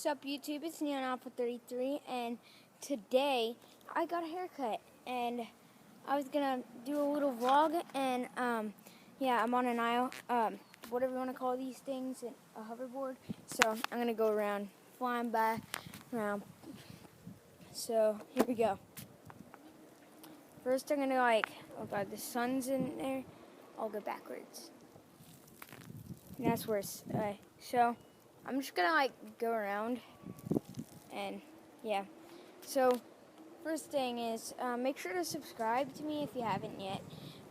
Sup YouTube, it's Neon Alpha 33, and today I got a haircut, and I was gonna do a little vlog, and yeah, I'm on an aisle, whatever you want to call these things, a hoverboard. So I'm gonna go around, flying by, around. So here we go. First, I'm gonna oh god, the sun's in there. I'll go backwards. And that's worse. So I'm just gonna go around, and yeah. So first thing is make sure to subscribe to me if you haven't yet,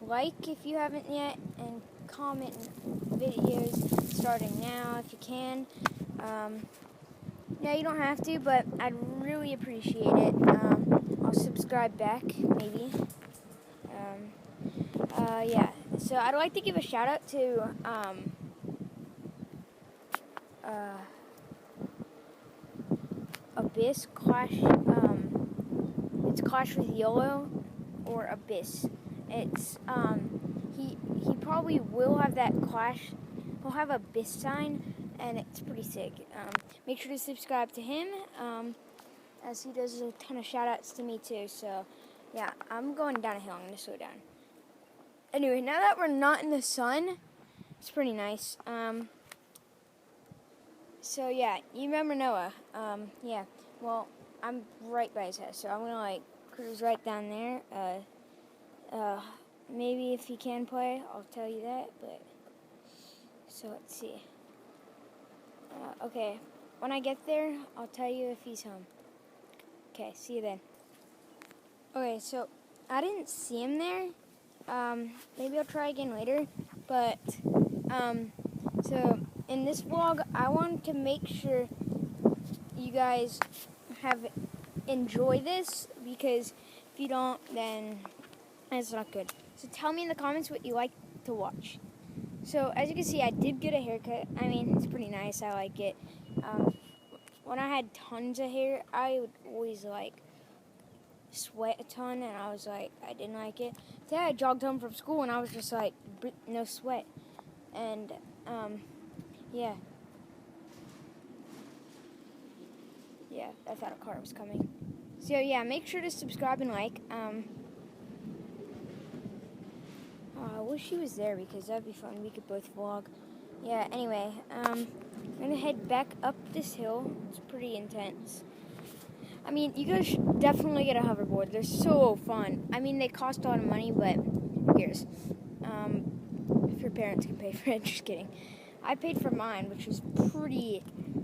like if you haven't yet, and comment videos starting now if you can. Yeah, you don't have to, but I'd really appreciate it. I'll subscribe back maybe. Yeah. So I'd like to give a shout out to Abyss Clash. It's Clash with YOLO or Abyss. It's he probably will have that Clash. He'll have Abyss sign, and it's pretty sick. Make sure to subscribe to him, as he does a ton of shout outs to me too. So yeah, I'm going down a hill. I'm gonna slow down. Anyway, now that we're not in the sun, it's pretty nice. So yeah, you remember Noah? Yeah. Well, I'm right by his house, so I'm gonna cruise right down there. Maybe if he can play, I'll tell you that. But so let's see. Okay, when I get there, I'll tell you if he's home. Okay, see you then. Okay, so I didn't see him there. Maybe I'll try again later. But so in this vlog, I want to make sure you guys enjoy this, because if you don't, then it's not good. So tell me in the comments what you like to watch. So as you can see, I did get a haircut. I mean, it's pretty nice. I like it. When I had tons of hair, I would always sweat a ton, and I was I didn't like it. Today I jogged home from school, and I was just no sweat. And yeah. Yeah, I thought a car was coming. So yeah, make sure to subscribe and like. I wish he was there, because that'd be fun. We could both vlog. Yeah, anyway, I'm gonna head back up this hill. It's pretty intense. I mean, you guys should definitely get a hoverboard. They're so fun. I mean, they cost a lot of money, but who cares? If your parents can pay for it, just kidding. I paid for mine, which was pretty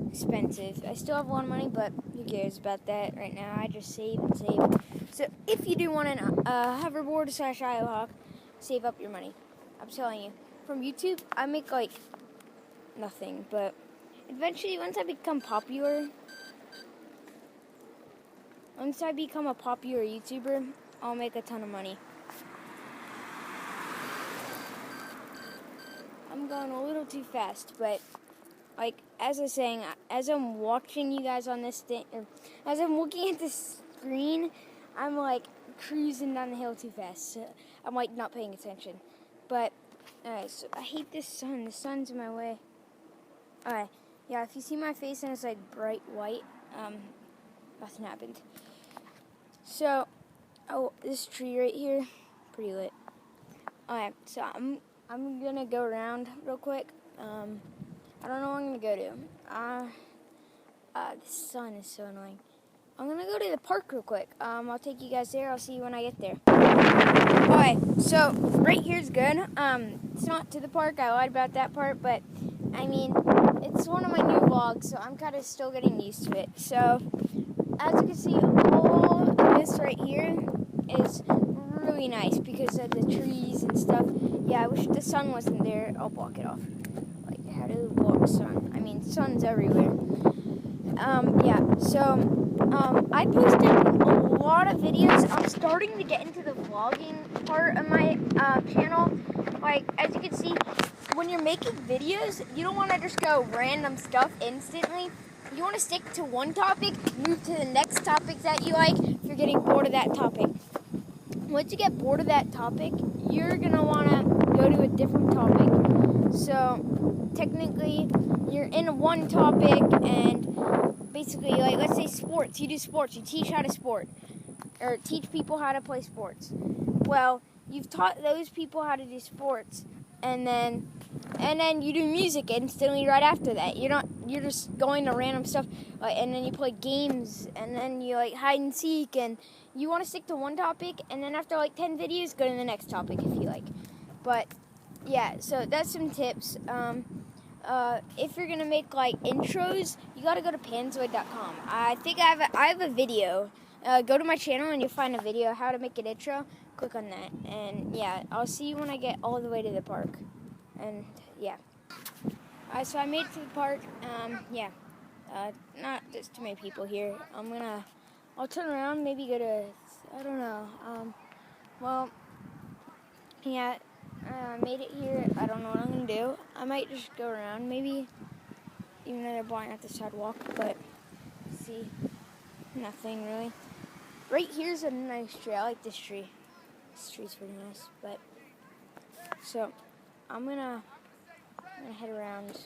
expensive. I still have a lot of money, but who cares about that right now? I just save and save. So if you do want a hoverboard / IOHawk, save up your money. I'm telling you. From YouTube, I make nothing, but eventually, once I become a popular YouTuber, I'll make a ton of money. I'm going a little too fast, but as I was saying, as I'm watching you guys on this thing, or as I'm looking at this screen, I'm cruising down the hill too fast. So I'm not paying attention. But alright, so I hate this sun. The sun's in my way. Alright, yeah, if you see my face and it's bright white, nothing happened. So, this tree right here, pretty lit. Alright, so I'm gonna go around real quick. I don't know where I'm gonna go to. The sun is so annoying. I'm gonna go to the park real quick. I'll take you guys there. I'll see you when I get there. Alright, so right here's good. It's not to the park. I lied about that part, but I mean, it's one of my new vlogs, so I'm kind of still getting used to it. So, as you can see, all of this right here is really nice because of the trees and stuff. Yeah, I wish the sun wasn't there. I'll block it off. How to block sun? I mean, sun's everywhere. Yeah, so I posted a lot of videos. I'm starting to get into the vlogging part of my channel. As you can see, when you're making videos, you don't want to just go random stuff instantly. You want to stick to one topic, move to the next topic that you like if you're getting bored of that topic. Once you get bored of that topic, you're going to want to go to a different topic. So, technically, you're in one topic, and sports. You do sports. You teach how to sport. Or teach people how to play sports. Well, you've taught those people how to do sports, and then you do music instantly right after that. You're just going to random stuff, and then you play games, and then you like hide and seek, and you want to stick to one topic, and then after like 10 videos, go to the next topic if you like. But yeah, so that's some tips. If you're gonna make like intros, you gotta go to panzoid.com. I think I have a video. Go to my channel and you'll find a video how to make an intro. Click on that, and yeah, I'll see you when I get all the way to the park. And yeah, so I made it to the park. Yeah, not just too many people here. I'll turn around, maybe go to, I don't know. Well, yeah, made it here. I don't know what I'm gonna do. I might just go around, maybe, even though they're blocking out the sidewalk. But see, nothing really. Right here's a nice tree. I like this tree. This tree's pretty nice. But so I'm gonna head around.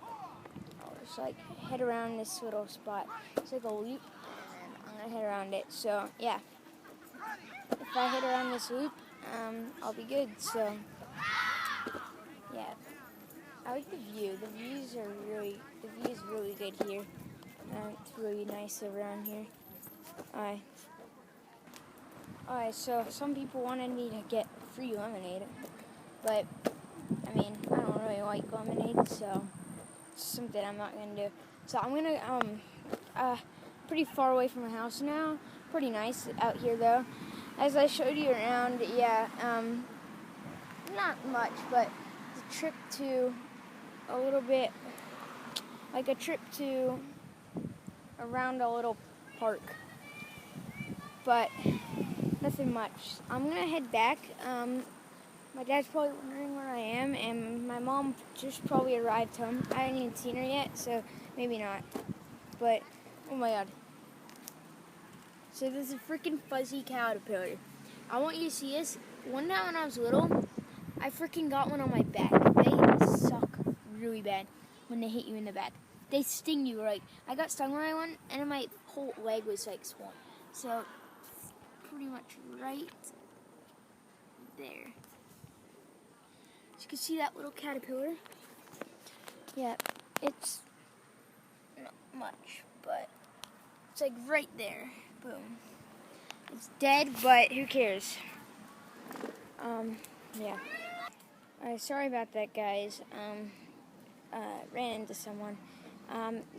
I'll just like head around this little spot. It's like a loop, and I'm gonna head around it. So yeah, if I head around this loop, I'll be good. So yeah, I like the view. The view is really good here. It's really nice around here. Alright, so some people wanted me to get free lemonade, but I mean, I don't really like lemonade, so it's something I'm not gonna do. So I'm gonna pretty far away from my house now. Pretty nice out here though. As I showed you around, yeah, not much, but the trip to a little bit, like a trip to around a little park, but nothing much. I'm gonna head back. My dad's probably wondering where I am, and my mom just probably arrived home. I haven't even seen her yet, so maybe not. But, oh my god. So there's a freaking fuzzy caterpillar. I want you to see this. One time when I was little, I freaking got one on my back. They suck really bad when they hit you in the back. They sting you. Like, I got stung by one, and then my whole leg was like swollen. So, pretty much right there. So you can see that little caterpillar. Yeah, it's not much, but it's like right there. Boom. It's dead, but who cares? Yeah. Sorry about that, guys. Ran into someone.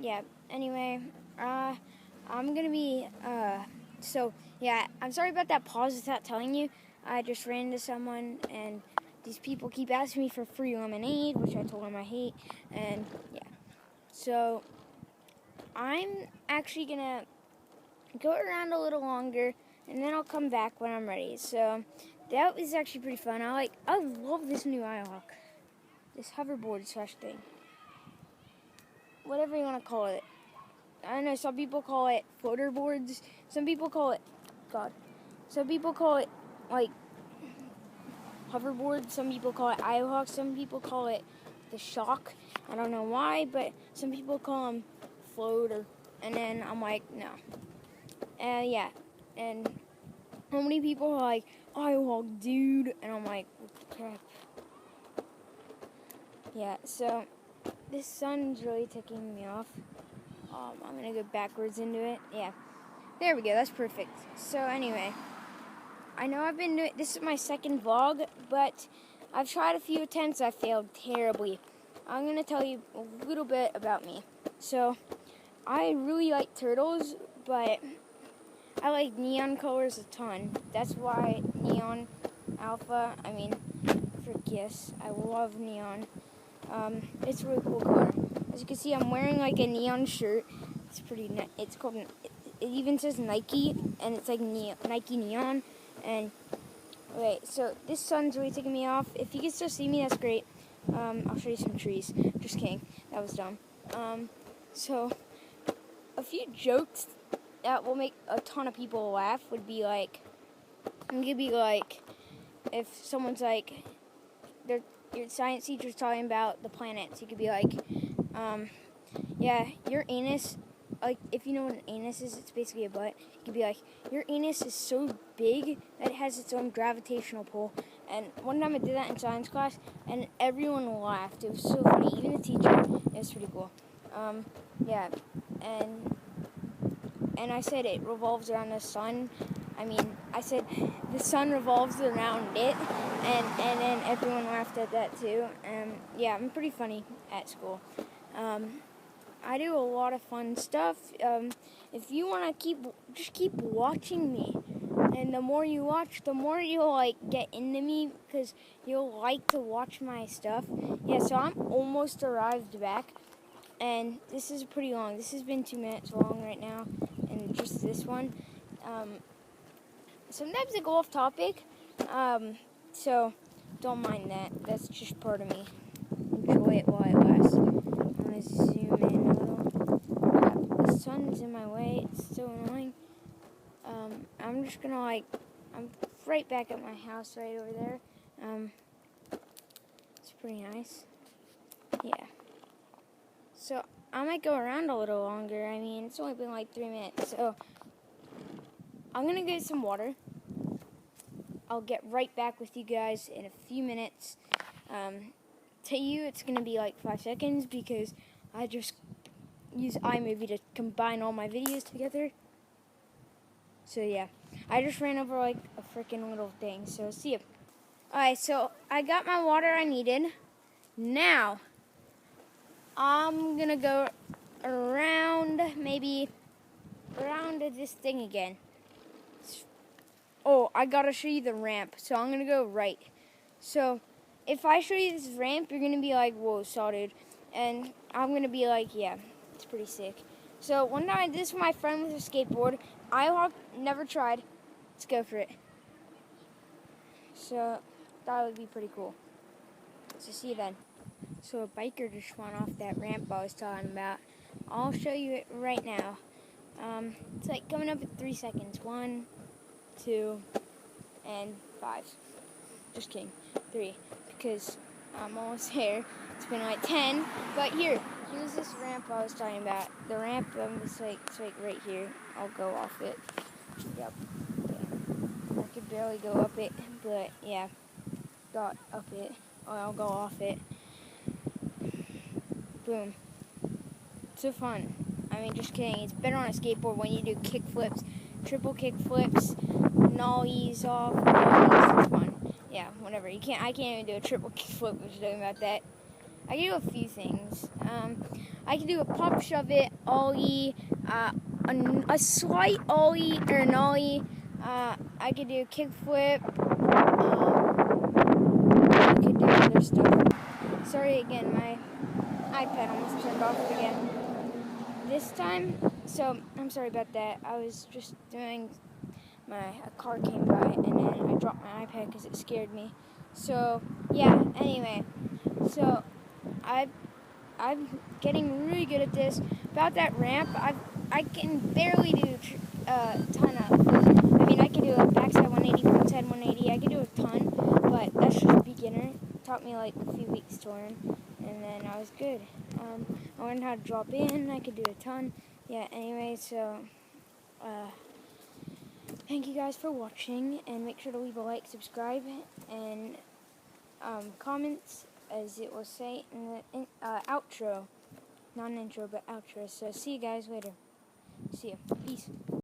Yeah, anyway, I'm gonna be, so, yeah, I'm sorry about that pause without telling you. I just ran into someone, and these people keep asking me for free lemonade, which I told them I hate, and, yeah. So, I'm actually gonna go around a little longer, and then I'll come back when I'm ready. So, that was actually pretty fun. I love this new iHawk. This hoverboard slash thing. Whatever you want to call it. I know some people call it floater boards. Some people call it, some people call it, like, hoverboard. Some people call it iHawk. Some people call it the Shock. I don't know why, but some people call them floater. And then I'm like, no. Yeah. And how many people are like, iHawk, dude? And I'm like, what the crap? Yeah, so this sun's really ticking me off. I'm going to go backwards into it. Yeah. There we go. That's perfect. So anyway, I know I've been doing, this is my second vlog, but I've tried a few attempts. I failed terribly. I'm going to tell you a little bit about me. So I really like turtles, but I like neon colors a ton. That's why Neon Alpha, for Kiss, I love neon. It's a really cool color. As you can see, I'm wearing like a neon shirt. It's pretty. It's called. It even says Nike, and it's like Nike neon. And okay, so this sun's really taking me off. If you can still see me, that's great. I'll show you some trees. Just kidding. That was dumb. So a few jokes that will make a ton of people laugh would be like, if someone's like, your science teacher's talking about the planets, you could be like, yeah, your anus like, if you know what an anus is, it's basically a butt. You could be like, your anus is so big that it has its own gravitational pull. And one time I did that in science class, and everyone laughed. It was so funny, even the teacher. It was pretty cool. Yeah, and I said it revolves around the sun. I said the sun revolves around it, and then everyone laughed at that too. Yeah, I'm pretty funny at school. I do a lot of fun stuff. If you want to just keep watching me. And the more you watch, the more you'll, like, get into me, because you'll like to watch my stuff. Yeah, so I'm almost arrived back. And this is pretty long. This has been 2 minutes long right now. And just this one. Sometimes I go off topic. So don't mind that. That's just part of me. Enjoy it while it lasts. I'm going to zoom in a little. The sun's in my way. It's so annoying. I'm just going to, I'm right back at my house right over there. It's pretty nice. Yeah. So I might go around a little longer. It's only been like 3 minutes. So I'm going to get some water. I'll get right back with you guys in a few minutes. To you, it's going to be like 5 seconds because I just use iMovie to combine all my videos together. So yeah, I just ran over like a freaking little thing. So see ya. Alright, so I got my water I needed. Now, I'm going to go around, maybe around this thing again. Oh, I gotta show you the ramp, so I'm gonna go right. So, if I show you this ramp, you're gonna be like, whoa, saw dude. And I'm gonna be like, yeah, it's pretty sick. So, one time I did this with my friend with a skateboard. I never tried. Let's go for it. So, thought it would be pretty cool. So, see you then. So, a biker just went off that ramp I was talking about. I'll show you it right now. It's like coming up in 3 seconds. 1, 2, and 5. Just kidding. 3. Because I'm almost there. It's been like 10. But here's this ramp I was talking about. The ramp, it's like right here. I'll go off it. Yep. Yeah. I could barely go up it, but yeah. Got up it. Or I'll go off it. Boom. So fun. Just kidding. It's better on a skateboard when you do kick flips, triple kick flips, nollies off. Nollies. It's fun. Yeah, whatever. I can't even do a triple kick flip. We're just talking about that. I can do a few things. I can do a pop shove it, ollie, a slight ollie or an ollie. I could do a kick flip. I could do other stuff. Sorry again, my iPad almost turned off again. This time, so I'm sorry about that. I was just doing a car came by and then I dropped my iPad because it scared me. So yeah. Anyway, so I'm getting really good at this. About that ramp, I can barely do a ton of. I can do a backside 180, frontside 180. I can do a ton, but that's just beginner. It taught me like a few weeks to learn. And then I was good. I learned how to drop in. I could do a ton. Yeah, anyway, so thank you guys for watching. And make sure to leave a like, subscribe, and comments, as it will say in the outro. Not an intro, but outro. So see you guys later. See ya. Peace.